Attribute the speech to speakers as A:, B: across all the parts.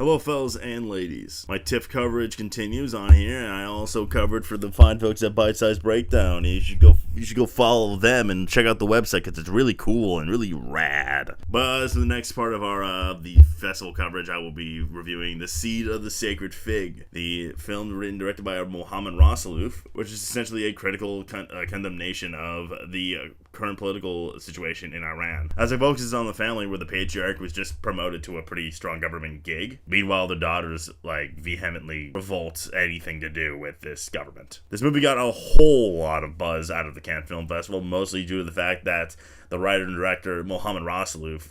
A: Hello, fellas and ladies. My TIFF coverage continues on here, and I also covered for the fine folks at Bite Size Breakdown. You should go follow them and check out the website because it's really cool and really rad. But as for the next part of our the festival coverage, I will be reviewing The Seed of the Sacred Fig, the film written and directed by Mohammed Rasuluf, which is essentially a critical condemnation of the current political situation in Iran, as it focuses on the family where the patriarch was just promoted to a pretty strong government gig. Meanwhile, the daughters vehemently revolt anything to do with this government. This movie got a whole lot of buzz out of the Cannes Film Festival, mostly due to the fact that the writer and director Mohammed Rasuluf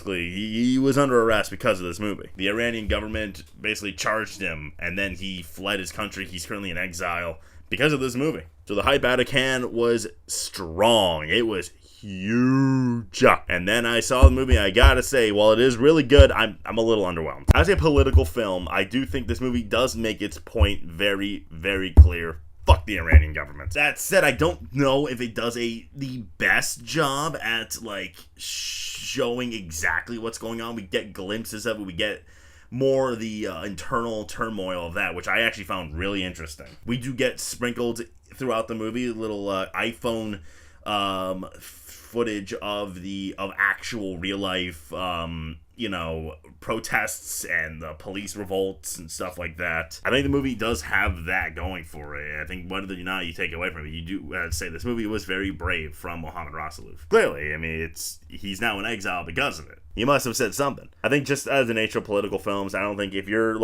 A: he was under arrest because of this movie. The Iranian government basically charged him, and then he fled his country. He's currently in exile because of this movie. So the hype out of Cannes was strong. It was huge. And then I saw the movie, I gotta say, while it is really good, I'm a little underwhelmed. As a political film, I do think this movie does make its point very, very clear. Fuck the Iranian government. That said, I don't know if it does the best job at showing exactly what's going on. We get glimpses of it. We get more of the internal turmoil of that, which I actually found really interesting. We do get sprinkled throughout the movie little iPhone footage of actual real life protests and the police revolts and stuff like that. I think the movie does have that going for it. I think whether or not you take away from it, you do say this movie was very brave from Mohammed Rasuluf. Clearly, I mean, he's now in exile because of it. He must have said something. I think just as the nature of political films, I don't think if you're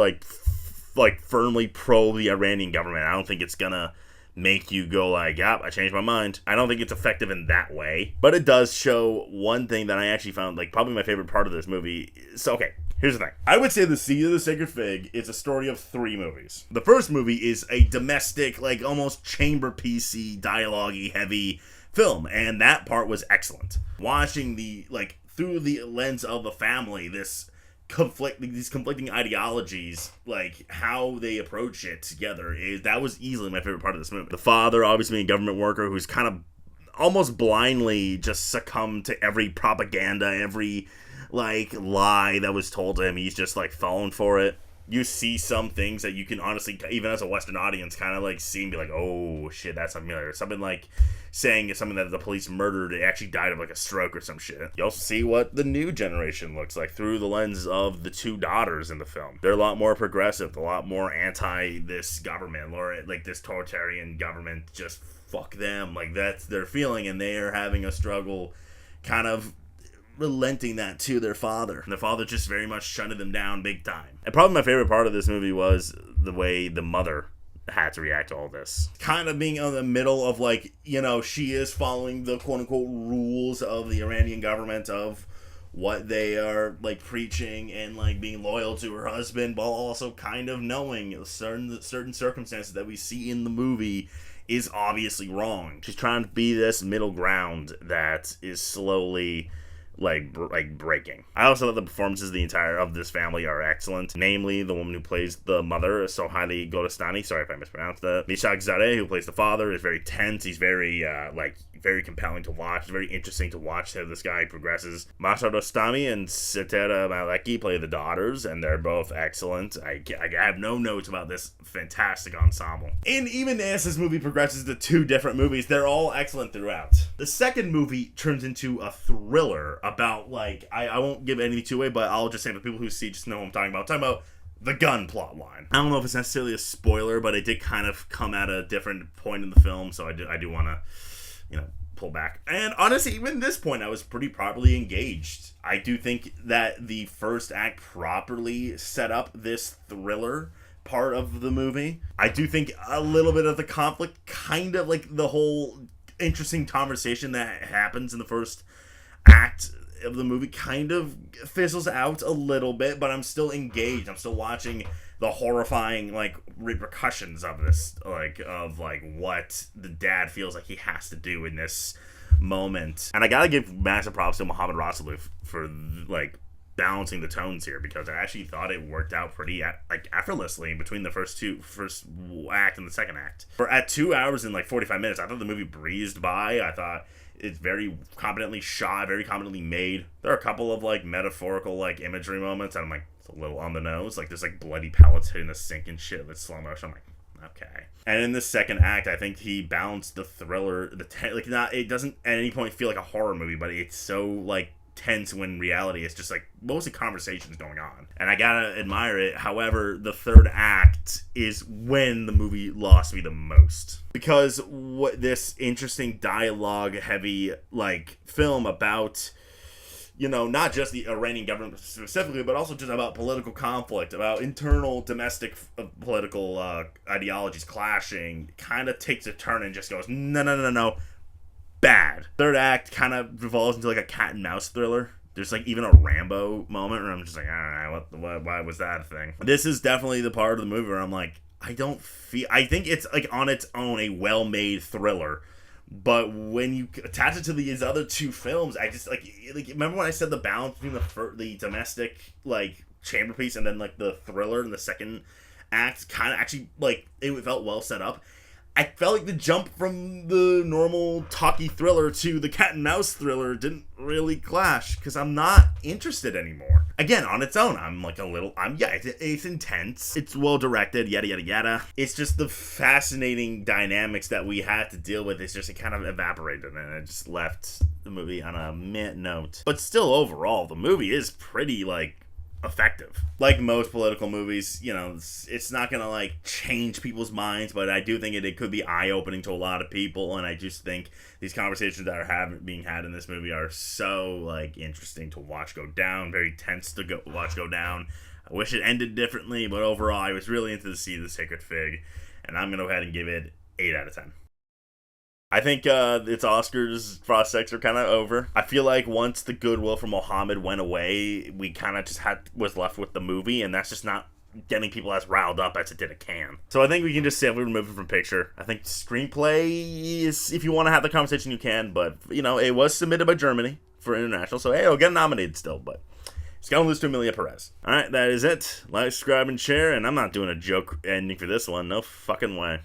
A: firmly pro the Iranian government, I don't think it's gonna make you go yep, I changed my mind. I don't think it's effective in that way. But it does show one thing that I actually found probably my favorite part of this movie. So, okay, here's the thing. I would say The Seed of the Sacred Fig is a story of 3 movies. The first movie is a domestic, almost chamber piecey, dialogue-y heavy film, and that part was excellent. Watching through the lens of the family, these conflicting ideologies, how they approach it together, that was easily my favorite part of this movie. The father, obviously being a government worker who's kind of almost blindly just succumbed to every propaganda, every lie that was told to him. He's just falling for it. You see some things that you can honestly, even as a Western audience, kind of see and be oh shit, that's familiar. Something saying something that the police murdered, it actually died of a stroke or some shit. You also see what the new generation looks like through the lens of the 2 daughters in the film. They're a lot more progressive, a lot more anti this government, or this totalitarian government, just fuck them. That's their feeling, and they are having a struggle kind of relenting that to their father. And their father just very much shutting them down big time. And probably my favorite part of this movie was the way the mother had to react to all this. Kind of being in the middle of she is following the quote-unquote rules of the Iranian government, of what they are preaching, and being loyal to her husband, while also kind of knowing certain circumstances that we see in the movie is obviously wrong. She's trying to be this middle ground that is slowly breaking. I also thought the performances of this family are excellent. Namely, the woman who plays the mother, Sohaili Golestani, sorry if I mispronounced that. Mishak Zadeh, who plays the father, is very tense. He's very very compelling to watch. It's very interesting to watch how this guy progresses. Masha Dostami and Setera Maleki play the daughters, and they're both excellent. I have no notes about this fantastic ensemble. And even as this movie progresses to 2 different movies, they're all excellent throughout. The second movie turns into a thriller about, I won't give anything away, but I'll just say for people who see just know what I'm talking about. I'm talking about the gun plot line. I don't know if it's necessarily a spoiler, but it did kind of come at a different point in the film, so I do want to pull back. And honestly, even at this point, I was pretty properly engaged. I do think that the first act properly set up this thriller part of the movie. I do think a little bit of the conflict, kind of the whole interesting conversation that happens in the first act of the movie, kind of fizzles out a little bit, but I'm still engaged. I'm still watching the horrifying repercussions of this, of what the dad feels like he has to do in this moment. And I gotta give massive props to Mohammed Rasuluf for balancing the tones here, because I actually thought it worked out pretty effortlessly between the first act and the second act. At 2 hours and 45 minutes, I thought the movie breezed by. I thought it's very competently shot, very competently made. There are a couple of metaphorical imagery moments, and I'm It's a little on the nose. Like, there's like bloody pellets hitting the sink and shit with slow motion. I'm like, okay. And in the second act, I think he balanced the thriller, like, not, it doesn't at any point feel like a horror movie, but it's so like tense when in reality it's just like mostly conversations going on, and I gotta admire it. However, the third act is when the movie lost me the most, because what this interesting dialogue heavy like film about, you know, not just the Iranian government specifically, but also just about political conflict, about internal domestic political ideologies clashing, kind of takes a turn and just goes, no, bad. Third act kind of revolves into like a cat and mouse thriller. There's like even a Rambo moment where I'm just like, why was that a thing? This is definitely the part of the movie where I'm like, I think it's like on its own a well-made thriller. But when you attach it to these other two films, I just like remember when I said the balance between the domestic like chamber piece and then like the thriller in the second act kind of actually like it felt well set up. I felt like the jump from the normal talky thriller to the cat and mouse thriller didn't really clash, because I'm not interested anymore. Again, on its own, I'm like it's intense. It's well directed, yada, yada, yada. It's just the fascinating dynamics that we had to deal with. It's just, it kind of evaporated, and it just left the movie on a meh note. But still, overall, the movie is pretty, like, effective. Like most political movies, you know, it's not gonna like change people's minds, but I do think it could be eye-opening to a lot of people, and I just think these conversations that are being had in this movie are so like interesting to watch go down, very tense to watch go down. I wish it ended differently, but overall I was really into the Seed of the Sacred Fig, and I'm gonna go ahead and give it 8 out of 10. I think its Oscars prospects are kind of over. I feel like once the goodwill from Mohammed went away, we kind of just was left with the movie, and that's just not getting people as riled up as it did a Can. So I think we can just safely remove it from picture. I think screenplay is, if you want to have the conversation, you can, but, you know, it was submitted by Germany for international, so hey, it'll get nominated still, but it's gonna lose to Emilia Perez. Alright, that is it. Like, subscribe, and share, and I'm not doing a joke ending for this one. No fucking way.